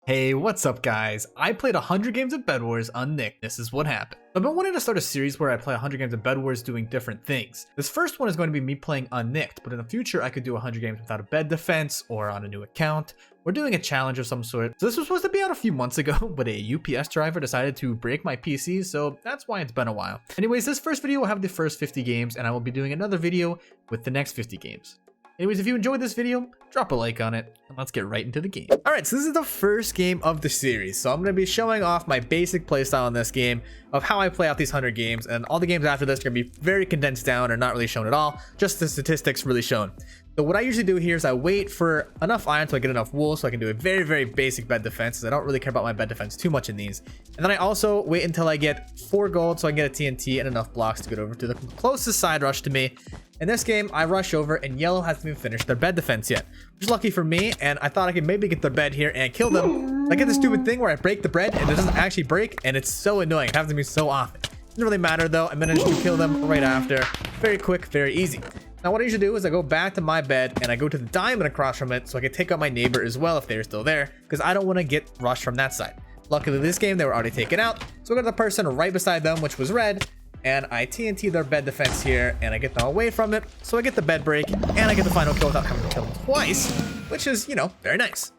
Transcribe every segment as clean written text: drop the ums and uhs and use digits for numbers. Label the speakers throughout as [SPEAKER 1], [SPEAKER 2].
[SPEAKER 1] Hey, what's up guys? I played 100 games of Bedwars UNNICKED. This is what happened. I've been wanting to start a series where I play 100 games of Bedwars doing different things. This first one is going to be me playing UNNICKED, but in the future I could do 100 games without a bed defense or on a new account. We're doing a challenge of some sort. So this was supposed to be out a few months ago, but a UPS driver decided to break my PC, so that's why it's been a while. Anyways, this first video will have the first 50 games, and I will be doing another video with the next 50 games. Anyways, if you enjoyed this video, drop a like on it, and let's get right into the game. Alright, so this is the first game of the series, so I'm going to be showing off my basic playstyle in this game of how I play out these 100 games, and all the games after this are going to be very condensed down or not really shown at all, just the statistics really shown. So what I usually do here is I wait for enough iron so I get enough wool so I can do a very, very basic bed defense, as I don't really care about my bed defense too much in these. And then I also wait until I get 4 gold so I can get a TNT and enough blocks to get over to the closest side rush to me. In this game, I rush over and yellow hasn't even finished their bed defense yet, which is lucky for me, and I thought I could maybe get their bed here and kill them. I get this stupid thing where I break the bread and it doesn't actually break, and it's so annoying. It happens to me so often. Doesn't really matter though. I managed to kill them right after. Very quick, very easy. Now what I usually do is I go back to my bed and I go to the diamond across from it so I can take out my neighbor as well if they're still there, because I don't want to get rushed from that side. Luckily this game they were already taken out, so I go to the person right beside them, which was red, and I TNT their bed defense here and I get them away from it, so I get the bed break and I get the final kill without having to kill them twice, which is, you know, very nice.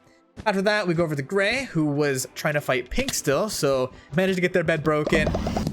[SPEAKER 1] After that we go over to gray, who was trying to fight pink still, so managed to get their bed broken,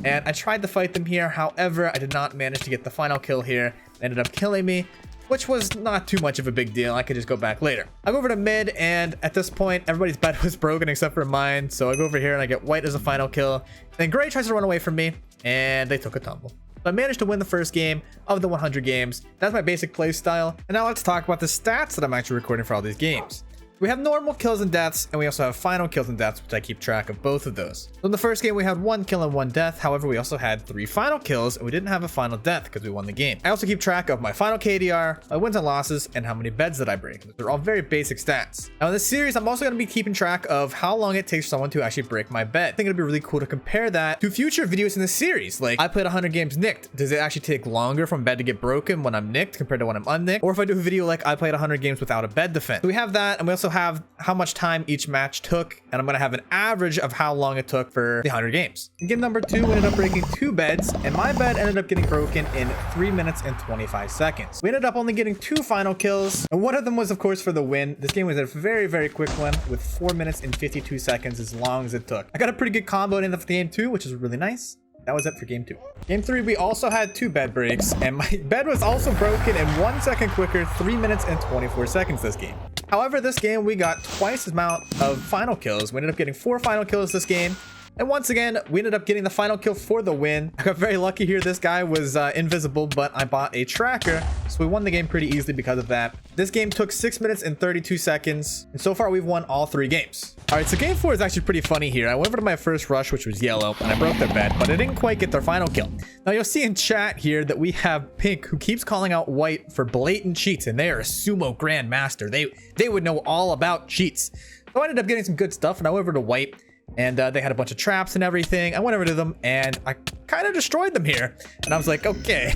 [SPEAKER 1] and I tried to fight them here. However, I did not manage to get the final kill here. They ended up killing me, which was not too much of a big deal. I could just go back later. I go over to mid, and at this point everybody's bed was broken except for mine, so I go over here and I get white as a final kill. Then gray tries to run away from me and they took a tumble. So I managed to win the first game of the 100 games. That's my basic play style. And now let's talk about the stats that I'm actually recording for all these games. We have normal kills and deaths, and we also have final kills and deaths, which I keep track of both of those. So in the first game, we had 1 kill and 1 death. However, we also had 3 final kills, and we didn't have a final death because we won the game. I also keep track of my final KDR, my wins and losses, and how many beds that I break. They're all very basic stats. Now in this series, I'm also going to be keeping track of how long it takes someone to actually break my bed. I think it'd be really cool to compare that to future videos in the series. Like, I played 100 games nicked. Does it actually take longer from bed to get broken when I'm nicked compared to when I'm unnicked? Or if I do a video like I played 100 games without a bed defense. So we have that, and we also have how much time each match took, and I'm gonna have an average of how long it took for the 100 games. In game number 2, we ended up breaking 2 beds, and my bed ended up getting broken in 3 minutes and 25 seconds. We ended up only getting 2 final kills, and one of them was of course for the win. This game was a very, very quick one with 4 minutes and 52 seconds, as long as it took. I got a pretty good combo in the game 2, which is really nice. That was it for game 2. Game 3, we also had 2 bed breaks, and my bed was also broken in 1 second quicker, 3 minutes and 24 seconds this game. However, this game we got twice the amount of final kills. We ended up getting 4 final kills this game. And once again, we ended up getting the final kill for the win. I got very lucky here. This guy was invisible, but I bought a tracker, so we won the game pretty easily because of that. This game took 6 minutes and 32 seconds, and so far we've won all 3 games. All right, so game 4 is actually pretty funny here. I went over to my first rush, which was yellow, and I broke their bed, but I didn't quite get their final kill. Now you'll see in chat here that we have pink, who keeps calling out white for blatant cheats, and they are a sumo grandmaster. They would know all about cheats. So I ended up getting some good stuff, and I went over to white, and they had a bunch of traps and everything. I went over to them and I kind of destroyed them here, and I was like, okay,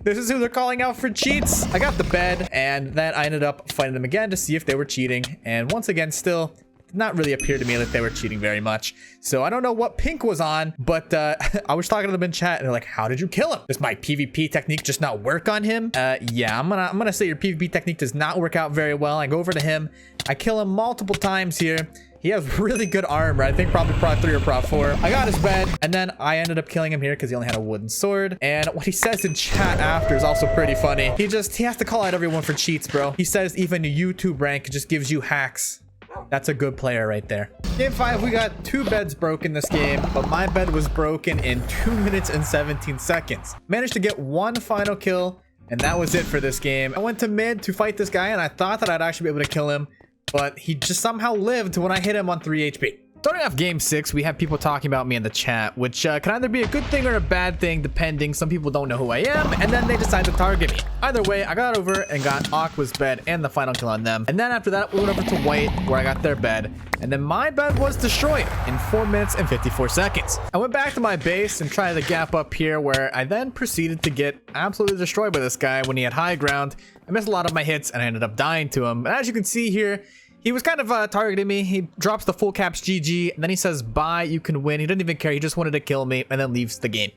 [SPEAKER 1] this is who they're calling out for cheats. I got the bed, and then I ended up fighting them again to see if they were cheating, and once again still did not really appear to me that they were cheating very much. So I don't know what pink was on, but I was talking to them in chat and they're like, how did you kill him? Does my PvP technique just not work on him? Yeah, I'm gonna say your PvP technique does not work out very well. I go over to him, I kill him multiple times here. He has really good armor. I think probably Prot 3 or Prot 4. I got his bed, and then I ended up killing him here because he only had a wooden sword. And what he says in chat after is also pretty funny. He has to call out everyone for cheats, bro. He says even YouTube rank just gives you hacks. That's a good player right there. Game 5, we got 2 beds broken this game, but my bed was broken in 2 minutes and 17 seconds. Managed to get 1 final kill, and that was it for this game. I went to mid to fight this guy, and I thought that I'd actually be able to kill him, but he just somehow lived when I hit him on 3 HP. Starting off game 6, we have people talking about me in the chat, which can either be a good thing or a bad thing, depending. Some people don't know who I am, and then they decide to target me. Either way, I got over and got Aqua's bed and the final kill on them. And then after that, we went over to white, where I got their bed. And then my bed was destroyed in 4 minutes and 54 seconds. I went back to my base and tried the gap up here, where I then proceeded to get absolutely destroyed by this guy when he had high ground. I missed a lot of my hits, and I ended up dying to him. And as you can see here, He was kind of targeting me. He drops the full caps GG, and then he says, bye, you can win. He didn't even care. He just wanted to kill me, and then leaves the game.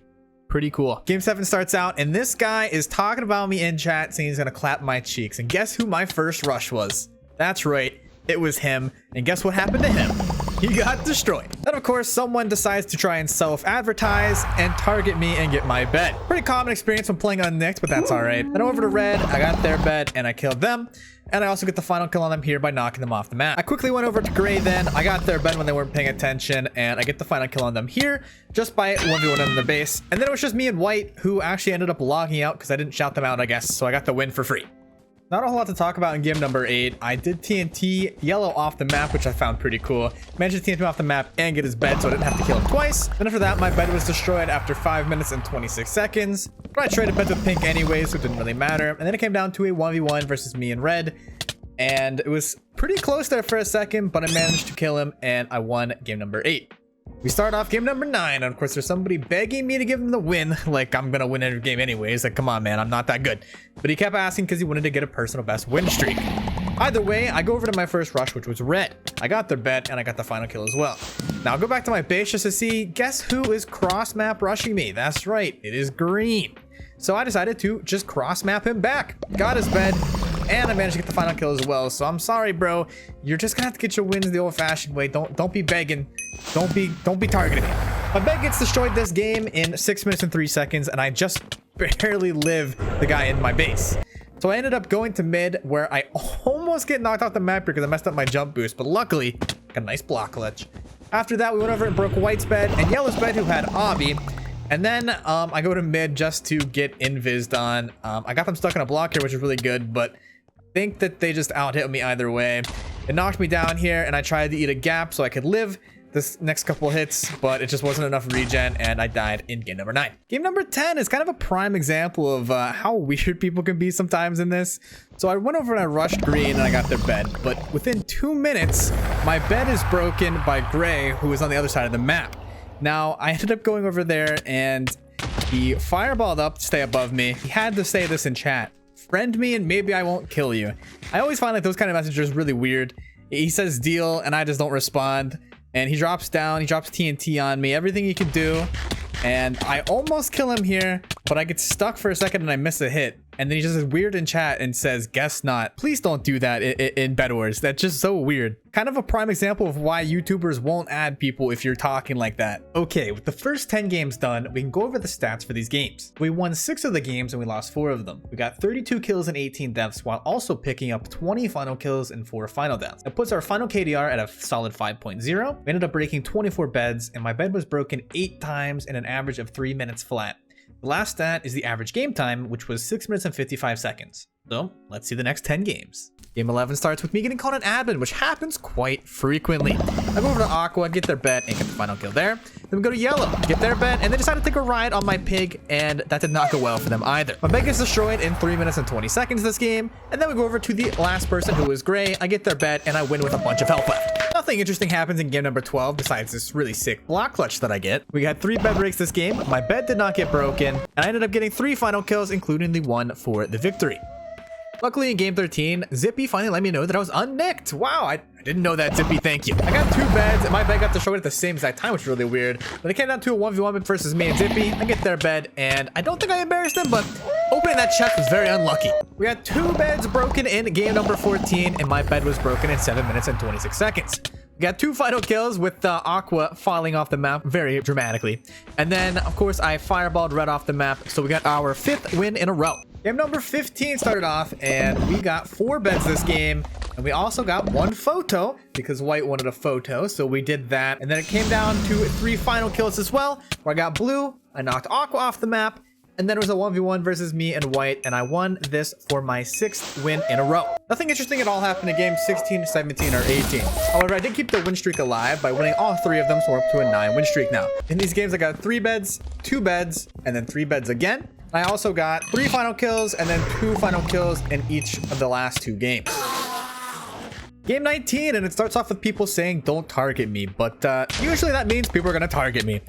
[SPEAKER 1] Pretty cool. Game 7 starts out, and this guy is talking about me in chat, saying he's going to clap my cheeks. And guess who my first rush was? That's right. It was him. And guess what happened to him? He got destroyed. Then, of course, someone decides to try and self-advertise and target me and get my bed. Pretty common experience when playing Unnicked, but that's all right. Then over to red, I got their bed, and I killed them. And I also get the final kill on them here by knocking them off the map. I quickly went over to gray then. I got their bed when they weren't paying attention, and I get the final kill on them here just by 1v1 on the base. And then it was just me and white, who actually ended up logging out because I didn't shout them out, I guess. So I got the win for free. Not a whole lot to talk about in game number 8. I did TNT yellow off the map, which I found pretty cool. Managed to TNT him off the map and get his bed, so I didn't have to kill him twice. Then after that, my bed was destroyed after 5 minutes and 26 seconds. But I traded beds with pink anyway, so it didn't really matter. And then it came down to a 1v1 versus me and red. And it was pretty close there for a second, but I managed to kill him, and I won game number 8. We start off game number 9, and of course there's somebody begging me to give him the win. Like, I'm gonna win every game anyways. Like, come on, man, I'm not that good. But he kept asking because he wanted to get a personal best win streak. Either way, I go over to my first rush, which was red. I got their bet, and I got the final kill as well. Now I'll go back to my base just to see, guess who is cross map rushing me? That's right, it is green. So I decided to just cross map him back. Got his bed, and I managed to get the final kill as well. So I'm sorry, bro. You're just gonna have to get your wins the old-fashioned way. Don't be begging. Don't be targeting me. My bed gets destroyed this game in 6 minutes and 3 seconds, and I just barely live the guy in my base. So I ended up going to mid, where I almost get knocked off the map because I messed up my jump boost, but luckily got a nice block clutch. After that, we went over and broke white's bed and yellow's bed, who had obby. And then I go to mid just to get invised on. I got them stuck in a block here, which is really good, but I think that they just out hit me either way. It knocked me down here, and I tried to eat a gap so I could live this next couple hits, but it just wasn't enough regen, and I died in game number 9. Game number 10 is kind of a prime example of how weird people can be sometimes in this. So I went over and I rushed green, and I got their bed, but within 2 minutes, my bed is broken by gray, who is on the other side of the map. Now, I ended up going over there, and he fireballed up to stay above me. He had to say this in chat: friend me and maybe I won't kill you. I always find like those kind of messages really weird. He says deal, and I just don't respond. And he drops down, he drops TNT on me, everything he could do. And I almost kill him here, but I get stuck for a second and I miss a hit. And then he just is weird in chat and says, guess not. Please don't do that in Bedwars. That's just so weird. Kind of a prime example of why YouTubers won't add people if you're talking like that. Okay, with the first 10 games done, we can go over the stats for these games. We won 6 of the games and we lost 4 of them. We got 32 kills and 18 deaths, while also picking up 20 final kills and 4 final deaths. It puts our final KDR at a solid 5.0. We ended up breaking 24 beds, and my bed was broken 8 times in an average of 3 minutes flat. The last stat is the average game time, which was 6 minutes and 55 seconds. So let's see the next 10 games. Game 11 starts with me getting called an admin, which happens quite frequently. I go over to Aqua, get their bet, and get the final kill there. Then we go to Yellow, get their bet, and they decide to take a ride on my pig, and that did not go well for them either. My bet gets destroyed in 3 minutes and 20 seconds this game, and then we go over to the last person, who is Gray. I get their bet, and I win with a bunch of health left. Nothing interesting happens in game number 12 besides this really sick block clutch that I get. We got 3 bed breaks this game. My bed did not get broken, and I ended up getting 3 final kills, including the one for the victory. Luckily in game 13, Zippy finally let me know that I was unnicked. Wow, I didn't know that, Zippy, thank you. I got 2 beds, and my bed got destroyed at the same exact time, which is really weird. But it came down to a 1v1 versus me and Zippy. I get their bed, and I don't think I embarrassed them, but opening that chest was very unlucky. We got 2 beds broken in game number 14, and my bed was broken in 7 minutes and 26 seconds. We got 2 final kills with Aqua falling off the map very dramatically. And then, of course, I fireballed red off the map, so we got our 5th win in a row. Game number 15 started off, and we got 4 beds this game, and we also got 1 photo because white wanted a photo, so we did that. And then it came down to 3 final kills as well, where I got blue, I knocked Aqua off the map, and then it was a 1v1 versus me and white, and I won this for my 6th win in a row. Nothing interesting at all happened in games 16, 17, or 18. However, I did keep the win streak alive by winning all 3 of them, so we're up to a 9 win streak now. In these games, I got 3 beds, 2 beds, and then 3 beds again. I also got 3 final kills and then 2 final kills in each of the last 2 games. Game 19, and it starts off with people saying don't target me, but usually that means people are going to target me.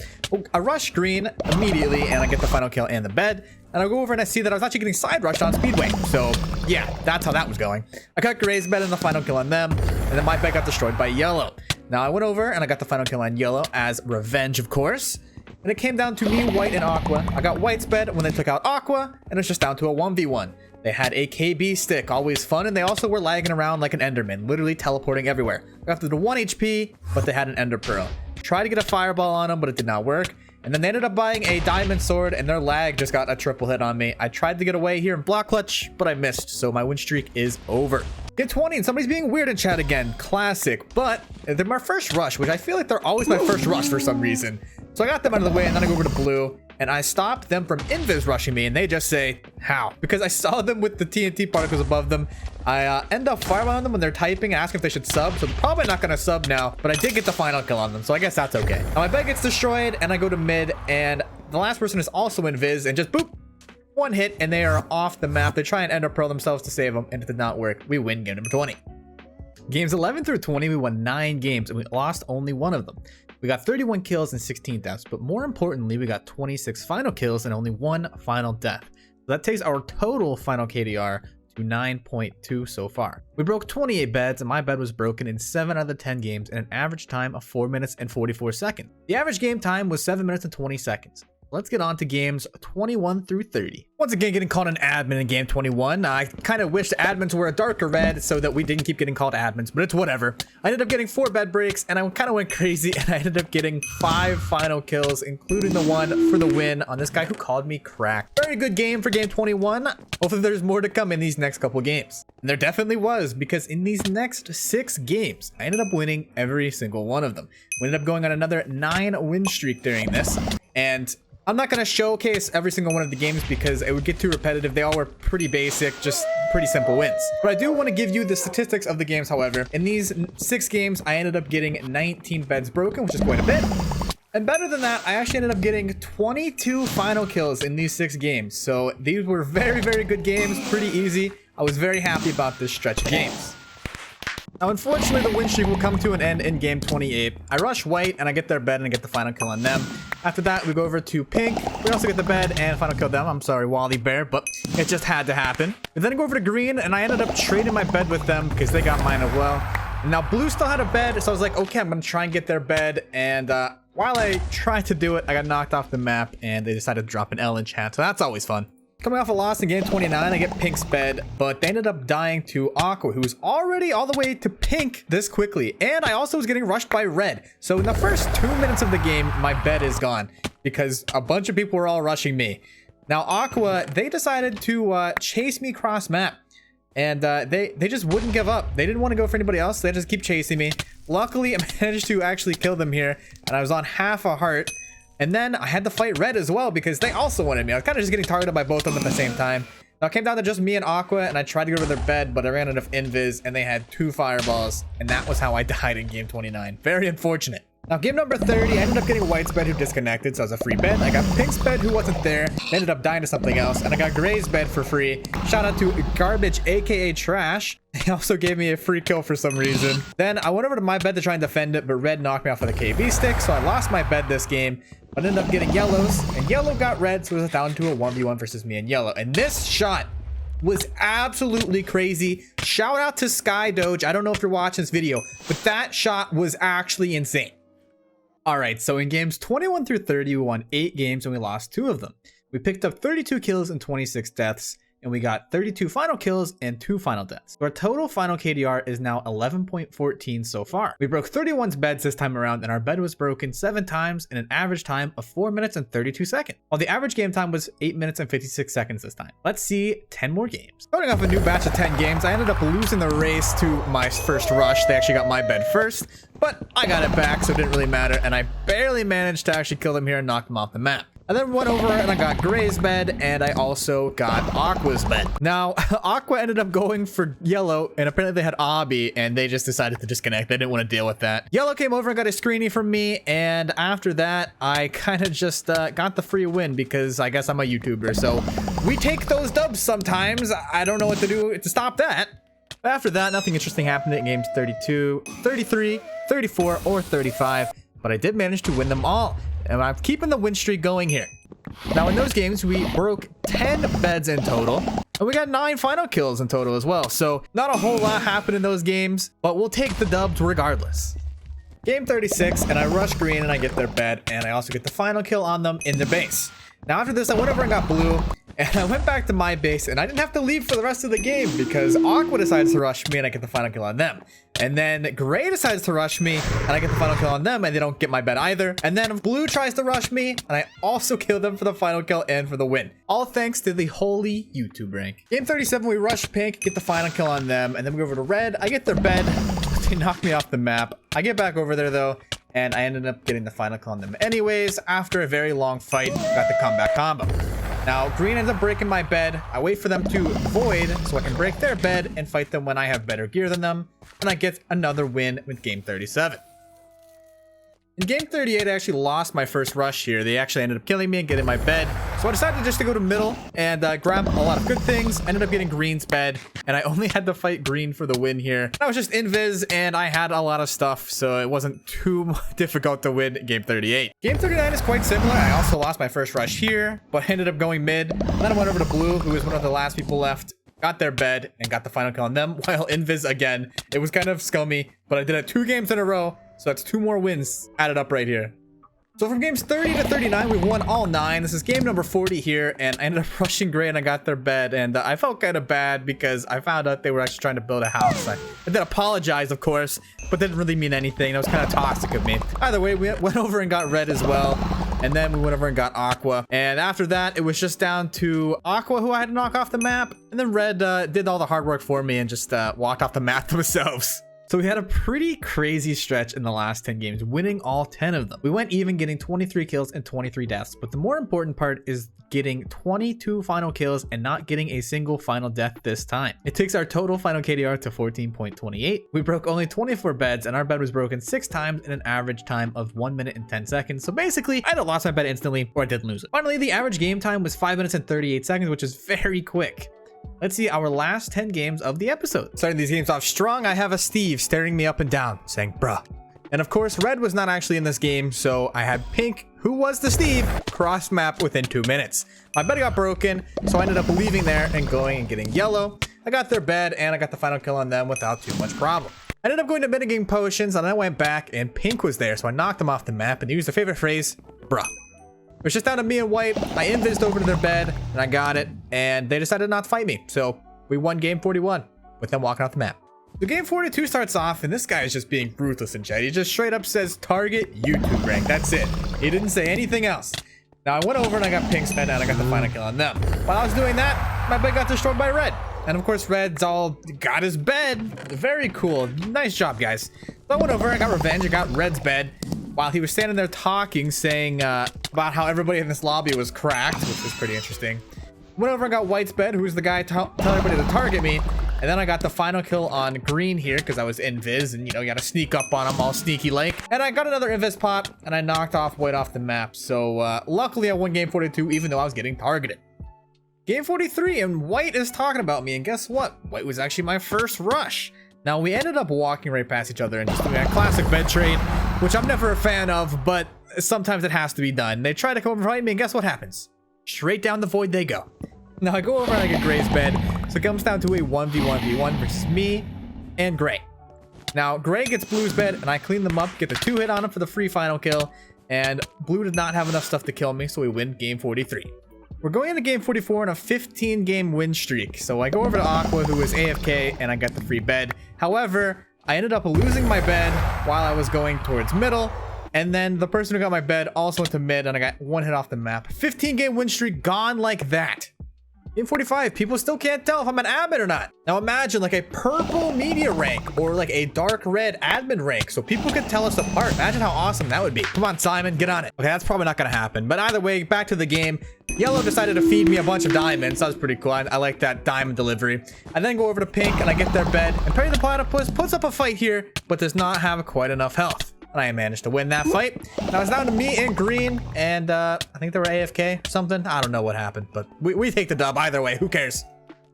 [SPEAKER 1] I rush green immediately, and I get the final kill and the bed. and I go over and I see that I was actually getting side rushed on Speedway. So yeah, that's how that was going. I got Gray's bed in the final kill on them, and then my bed got destroyed by Yellow. Now I went over and I got the final kill on Yellow as revenge, of course. And it came down to me, White, and Aqua. I got White's bed when they took out Aqua, and it's just down to a 1v1. They had a KB stick, always fun, and they also were lagging around like an Enderman, literally teleporting everywhere. Got to the 1 HP, but they had an Ender Pearl. Tried to get a fireball on them, but it did not work. And then they ended up buying a diamond sword, and their lag just got a triple hit on me. I tried to get away here in block clutch, but I missed, so my win streak is over. Get 20, and somebody's being weird in chat again. Classic, but they're my first rush, which I feel like they're always my first rush for some reason. So I got them out of the way, and then I go over to blue, and I stopped them from invis rushing me, and they just say, how? Because I saw them with the TNT particles above them. I end up fireballing them when they're typing and asking if they should sub, so they're probably not going to sub now, but I did get the final kill on them, so I guess that's okay. Now my bed gets destroyed, and I go to mid, and the last person is also invis, and just boop, one hit, and they are off the map. They try and Ender Pearl themselves to save them, and it did not work. We win game number 20. Games 11 through 20, we won 9 games, and we lost only one of them. We got 31 kills and 16 deaths, but more importantly, we got 26 final kills and only 1 final death. So that takes our total final KDR to 9.2 so far. We broke 28 beds, and my bed was broken in 7 out of the 10 games in an average time of 4 minutes and 44 seconds. The average game time was 7 minutes and 20 seconds. Let's get on to games 21 through 30. Once again, getting called an admin in game 21. I kind of wish the admins were a darker red so that we didn't keep getting called admins, but it's whatever. I ended up getting 4 bed breaks, and I kind of went crazy, and I ended up getting 5 final kills, including the one for the win on this guy who called me crack. Very good game for game 21. Hopefully there's more to come in these next couple games. And there definitely was, because in these next 6 games, I ended up winning every single one of them. We ended up going on another 9 win streak during this, and I'm not going to showcase every single one of the games because it would get too repetitive. They all were pretty basic, just pretty simple wins. But I do want to give you the statistics of the games, however. In these 6 games, I ended up getting 19 beds broken, which is quite a bit. And better than that, I actually ended up getting 22 final kills in these 6 games. So these were very, very good games, pretty easy. I was very happy about this stretch of games. Now, unfortunately, the win streak will come to an end in game 28. I rush White, and I get their bed, and I get the final kill on them. After that, we go over to Pink. We also get the bed and final kill them. I'm sorry, Wally Bear, but it just had to happen. And then I go over to Green, and I ended up trading my bed with them because they got mine as well. And now, Blue still had a bed, so I was like, okay, I'm going to try and get their bed. And while I tried to do it, I got knocked off the map, and they decided to drop an L in chat, so that's always fun. Coming off a loss in game 29, I get Pink's bed, but they ended up dying to Aqua, who was already all the way to Pink this quickly. And I also was getting rushed by Red. So in the first 2 minutes of the game, my bed is gone because a bunch of people were all rushing me. Now Aqua, they decided to chase me cross map. And they just wouldn't give up. They didn't want to go for anybody else. They just keep chasing me. Luckily, I managed to actually kill them here, and I was on half a heart. And then I had to fight Red as well because they also wanted me. I was kind of just getting targeted by both of them at the same time. Now it came down to just me and Aqua, and I tried to go to their bed, but I ran out of invis, and they had 2 fireballs, and that was how I died in game 29. Very unfortunate. Now, game number 30, I ended up getting White's bed who disconnected, so it was a free bed. I got Pink's bed who wasn't there. They ended up dying to something else, and I got Gray's bed for free. Shout out to Garbage, aka Trash. He also gave me a free kill for some reason. Then I went over to my bed to try and defend it, but Red knocked me off with a KB stick, so I lost my bed this game. But I ended up getting Yellow's, and Yellow got Red, so it was down to a 1v1 versus me and Yellow. And this shot was absolutely crazy. Shout out to Sky Doge. I don't know if you're watching this video, but that shot was actually insane. All right, so in games 21 through 30, we won 8 games and we lost 2 of them. We picked up 32 kills and 26 deaths, and we got 32 final kills and 2 final deaths. So our total final KDR is now 11.14 so far. We broke 31's beds this time around, and our bed was broken 7 times in an average time of 4 minutes and 32 seconds, while the average game time was 8 minutes and 56 seconds this time. Let's see 10 more games. Starting off a new batch of 10 games, I ended up losing the race to my first rush. They actually got my bed first, but I got it back, so it didn't really matter, and I barely managed to actually kill them here and knock them off the map. I then went over and I got Gray's bed, and I also got Aqua's bed. Now, Aqua ended up going for Yellow, and apparently they had Obby, and they just decided to disconnect. They didn't want to deal with that. Yellow came over and got a screenie from me, and after that, I kind of just got the free win because I guess I'm a YouTuber. So we take those dubs sometimes. I don't know what to do to stop that. After that, nothing interesting happened in games 32, 33, 34, or 35, but I did manage to win them all. And I'm keeping the win streak going here. Now in those games, we broke 10 beds in total. And we got 9 final kills in total as well. So not a whole lot happened in those games, but we'll take the dubs regardless. Game 36, and I rush green and I get their bed, and I also get the final kill on them in their base. Now after this, I went over and got blue, and I went back to my base, and I didn't have to leave for the rest of the game because Aqua decides to rush me and I get the final kill on them. And then Gray decides to rush me and I get the final kill on them, and they don't get my bed either. And then Blue tries to rush me and I also kill them for the final kill and for the win. All thanks to the holy YouTube rank. Game 37, we rush pink, get the final kill on them, and then we go over to red. I get their bed. They knock me off the map. I get back over there though, and I ended up getting the final kill on them anyways. After a very long fight, got the comeback combo. Now green ends up breaking my bed. I wait for them to void so I can break their bed and fight them when I have better gear than them, and I get another win with game 37. In game 38, I actually lost my first rush here. They actually ended up killing me and getting my bed. So I decided just to go to middle and grab a lot of good things. I ended up getting green's bed, and I only had to fight green for the win here. I was just invis, and I had a lot of stuff, so it wasn't too difficult to win game 38. Game 39 is quite similar. I also lost my first rush here, but ended up going mid. Then I went over to blue, who was one of the last people left. Got their bed and got the final kill on them while invis again. It was kind of scummy, but I did it 2 games in a row. So that's 2 more wins added up right here. So from games 30 to 39, we won all 9. This is game number 40 here, and I ended up rushing gray and I got their bed. And I felt kind of bad because I found out they were actually trying to build a house. I did apologize, of course, but didn't really mean anything. It was kind of toxic of me. Either way, we went over and got red as well. And then we went over and got Aqua. And after that, it was just down to Aqua, who I had to knock off the map. And then red did all the hard work for me and just walked off the map themselves. So we had a pretty crazy stretch in the last 10 games, winning all 10 of them. We went even, getting 23 kills and 23 deaths. But the more important part is getting 22 final kills and not getting a single final death this time. It takes our total final KDR to 14.28. We broke only 24 beds, and our bed was broken 6 times in an average time of 1 minute and 10 seconds. So basically, I either lost my bed instantly or I didn't lose it. Finally, the average game time was 5 minutes and 38 seconds, which is very quick. Let's see our last 10 games of the episode. Starting these games off strong, I have a Steve staring me up and down, saying, bruh. And of course, red was not actually in this game, so I had pink, who was the Steve, cross map within 2 minutes. My bed got broken, so I ended up leaving there and going and getting yellow. I got their bed, and I got the final kill on them without too much problem. I ended up going to metagame potions, and I went back, and pink was there, so I knocked him off the map and used the favorite phrase, bruh. It was just down to me and white. I invised over to their bed and I got it, and they decided not to fight me. So we won game 41 with them walking off the map. So game 42 starts off, and this guy is just being ruthless in chat. He just straight up says target YouTube rank. That's it. He didn't say anything else. Now I went over and I got pink's bed and I got the final kill on them. While I was doing that, my bed got destroyed by red. And of course, red's all got his bed. Very cool. Nice job, guys. So I went over, I got revenge, I got red's bed. While he was standing there talking, saying about how everybody in this lobby was cracked, which was pretty interesting. Went over and got white's bed, who's the guy telling everybody to target me. And then I got the final kill on green here because I was invis, and you know, you gotta sneak up on him all sneaky like. And I got another invis pot, and I knocked off white off the map. So luckily I won game 42, even though I was getting targeted. Game 43, and white is talking about me, and guess what? White was actually my first rush. Now we ended up walking right past each other and just doing a classic bed trade, which I'm never a fan of, but sometimes it has to be done. They try to come over and fight me, and guess what happens? Straight down the void they go. Now I go over and I get Gray's bed, so it comes down to a 1v1v1 versus me and Gray. Now Gray gets Blue's bed, and I clean them up, get the 2-hit on him for the free final kill, and Blue did not have enough stuff to kill me, so we win game 43. We're going into game 44 on a 15-game win streak. So I go over to Aqua, who is AFK, and I get the free bed. However, I ended up losing my bed while I was going towards middle. And then the person who got my bed also went to mid, and I got 1 hit off the map. 15-game win streak gone like that. Game 45, people still can't tell if I'm an admin or not. Now imagine like a purple media rank or like a dark red admin rank, so people could tell us apart. Imagine how awesome that would be. Come on, Simon, get on it. Okay, that's probably not gonna happen. But either way, back to the game. Yellow decided to feed me a bunch of diamonds. That was pretty cool. I like that diamond delivery. I then go over to pink and I get their bed. And Perry the Platypus puts up a fight here, but does not have quite enough health. And I managed to win that fight. Now it's down to me and green, and I think they were AFK or something. I don't know what happened, but we take the dub either way. Who cares?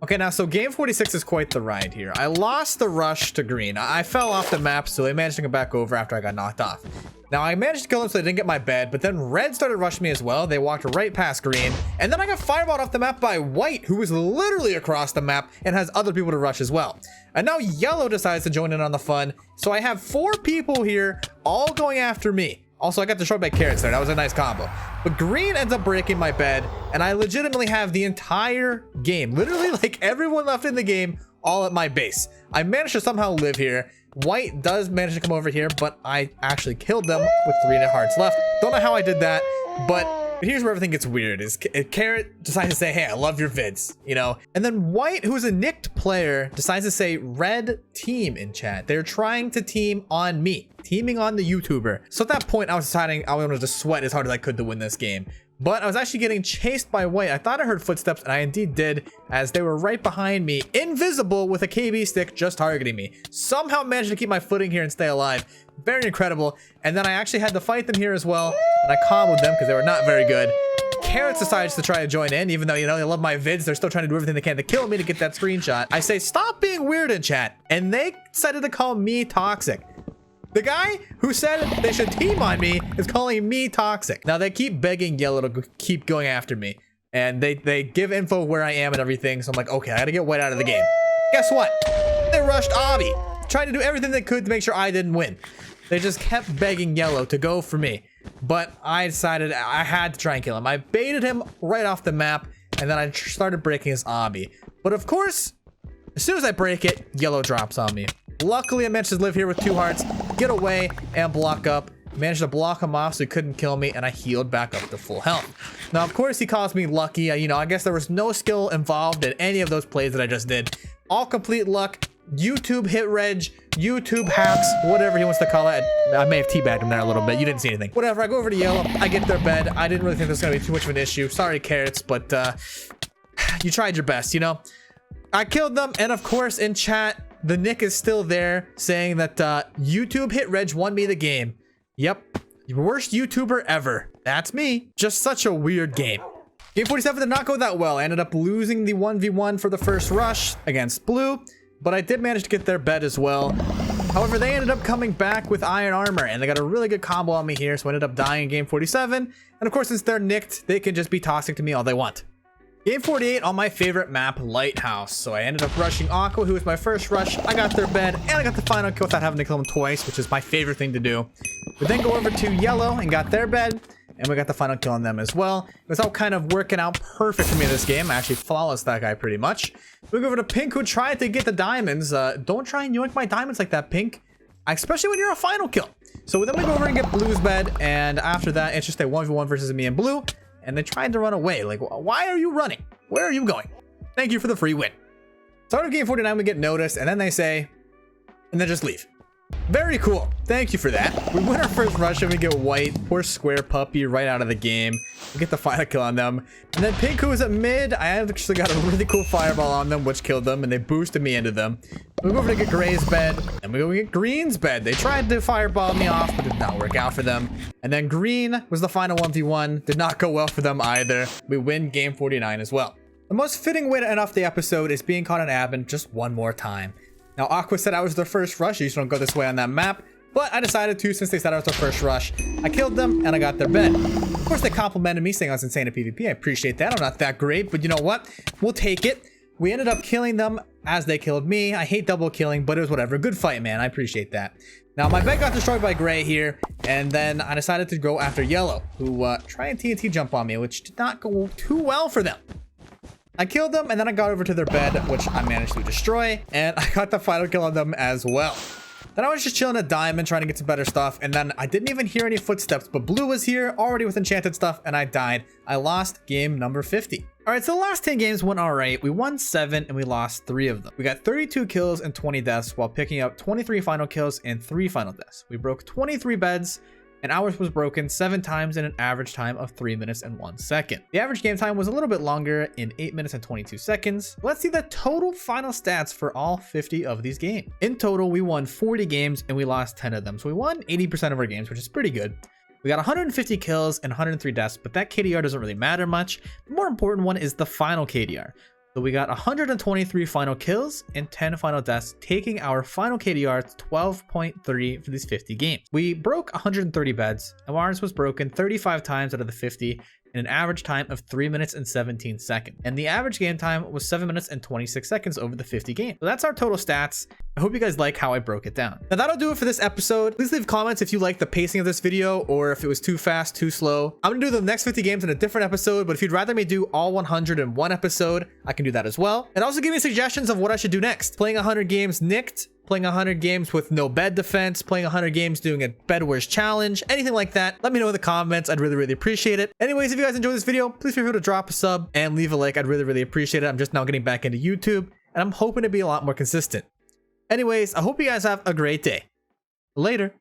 [SPEAKER 1] Okay, now, so game 46 is quite the ride here. I lost the rush to green. I fell off the map, so they managed to come back over after I got knocked off. Now, I managed to kill them so they didn't get my bed, but then red started rushing me as well. They walked right past green, and then I got fireballed off the map by white, who was literally across the map and has other people to rush as well. And now yellow decides to join in on the fun, so I have 4 people here all going after me. Also, I got destroyed by carrots there. That was a nice combo. But green ends up breaking my bed, and I legitimately have the entire game, literally like everyone left in the game, all at my base. I managed to somehow live here. White does manage to come over here, but I actually killed them with 3 hearts left. Don't know how I did that, but here's where everything gets weird. Is Carrot decides to say, hey, I love your vids, you know? And then White, who is a nicked player, decides to say red team in chat. They're trying to team on me, teaming on the YouTuber. So at that point, I was deciding I wanted to sweat as hard as I could to win this game. But I was actually getting chased by White. I thought I heard footsteps, and I indeed did, as they were right behind me, invisible with a KB stick just targeting me. Somehow managed to keep my footing here and stay alive. Very incredible. And then I actually had to fight them here as well, and I comboed them because they were not very good. Carrots decides to try to join in, even though, you know, they love my vids. They're still trying to do everything they can to kill me to get that screenshot. I say, stop being weird in chat, and they decided to call me toxic. The guy who said they should team on me is calling me toxic. Now, they keep begging yellow to keep going after me. And they give info where I am and everything. So I'm like, okay, I gotta get white out of the game. Guess what? They rushed Obby. Tried to do everything they could to make sure I didn't win. They just kept begging yellow to go for me. But I decided I had to try and kill him. I baited him right off the map. And then I started breaking his Obby. But of course, as soon as I break it, yellow drops on me. Luckily, I managed to live here with 2 hearts, get away, and block up. Managed to block him off so he couldn't kill me, and I healed back up to full health. Now, of course, he calls me lucky. You know, I guess there was no skill involved in any of those plays that I just did. All complete luck, YouTube hit reg, YouTube hacks, whatever he wants to call it. I may have teabagged him there a little bit. You didn't see anything. Whatever, I go over to yellow. I get their bed. I didn't really think this was going to be too much of an issue. Sorry, carrots, but you tried your best, you know? I killed them, and of course, in chat, the nick is still there saying that YouTube hit reg won me the game. Yep, worst YouTuber ever. That's me. Just such a weird game. Game 47 did not go that well. I ended up losing the 1v1 for the first rush against blue, but I did manage to get their bed as well. However, they ended up coming back with iron armor, and they got a really good combo on me here, so I ended up dying in game 47. And of course, since they're nicked, they can just be toxic to me all they want. Game 48 on my favorite map, Lighthouse. So I ended up rushing Aqua, who was my first rush. I got their bed, and I got the final kill without having to kill them twice, which is my favorite thing to do. We then go over to Yellow and got their bed, and we got the final kill on them as well. It was all kind of working out perfect for me this game. I actually flawless that guy pretty much. We go over to Pink, who tried to get the diamonds. Don't try and yoink my diamonds like that, Pink. Especially when you're a final kill. So then we go over and get Blue's bed, and after that, it's just a 1v1 versus me and Blue. And they tried to run away. Like, why are you running? Where are you going? Thank you for the free win. Start of game 49, we get noticed, and then they say, and then just leave. Very cool. Thank you for that. We win our first rush and we get white. Poor square puppy right out of the game. We get the final kill on them. And then Pink, who was at mid, I actually got a really cool fireball on them, which killed them, and they boosted me into them. We go over to get Gray's bed, and we go get Green's bed. They tried to fireball me off, but it did not work out for them. And then Green was the final 1v1. Did not go well for them either. We win game 49 as well. The most fitting way to end off the episode is being caught on admin just one more time. Now, Aqua said I was their first rush. You just don't go this way on that map. But I decided to, since they said I was their first rush. I killed them, and I got their bed. Of course, they complimented me, saying I was insane at PvP. I appreciate that. I'm not that great, but you know what? We'll take it. We ended up killing them as they killed me. I hate double killing, but it was whatever. Good fight, man. I appreciate that. Now, my bed got destroyed by Gray here, and then I decided to go after Yellow, who tried and TNT jump on me, which did not go too well for them. I killed them, and then I got over to their bed, which I managed to destroy, and I got the final kill on them as well. Then I was just chilling at Diamond, trying to get some better stuff, and then I didn't even hear any footsteps, but Blue was here, already with enchanted stuff, and I died. I lost game number 50. Alright, so the last 10 games went alright. We won 7, and we lost 3 of them. We got 32 kills and 20 deaths, while picking up 23 final kills and 3 final deaths. We broke 23 beds, and ours was broken 7 times in an average time of 3 minutes and 1 second. The average game time was a little bit longer in 8 minutes and 22 seconds. Let's see the total final stats for all 50 of these games. In total, we won 40 games and we lost 10 of them. So we won 80% of our games, which is pretty good. We got 150 kills and 103 deaths, but that KDR doesn't really matter much. The more important one is the final KDR. So we got 123 final kills and 10 final deaths, taking our final KDR to 12.3 for these 50 games. We broke 130 beds, and ours was broken 35 times out of the 50 in an average time of 3 minutes and 17 seconds. And the average game time was 7 minutes and 26 seconds over the 50 games. So that's our total stats. I hope you guys like how I broke it down. Now that'll do it for this episode. Please leave comments if you like the pacing of this video or if it was too fast, too slow. I'm gonna do the next 50 games in a different episode, but if you'd rather me do all 100 in one episode, I can do that as well. And also give me suggestions of what I should do next. Playing 100 games nicked, playing 100 games with no bed defense, playing 100 games doing a Bedwars challenge, anything like that. Let me know in the comments. I'd really appreciate it. Anyways, if you guys enjoyed this video, please feel free to drop a sub and leave a like. I'd really appreciate it. I'm just now getting back into YouTube and I'm hoping to be a lot more consistent. Anyways, I hope you guys have a great day. Later.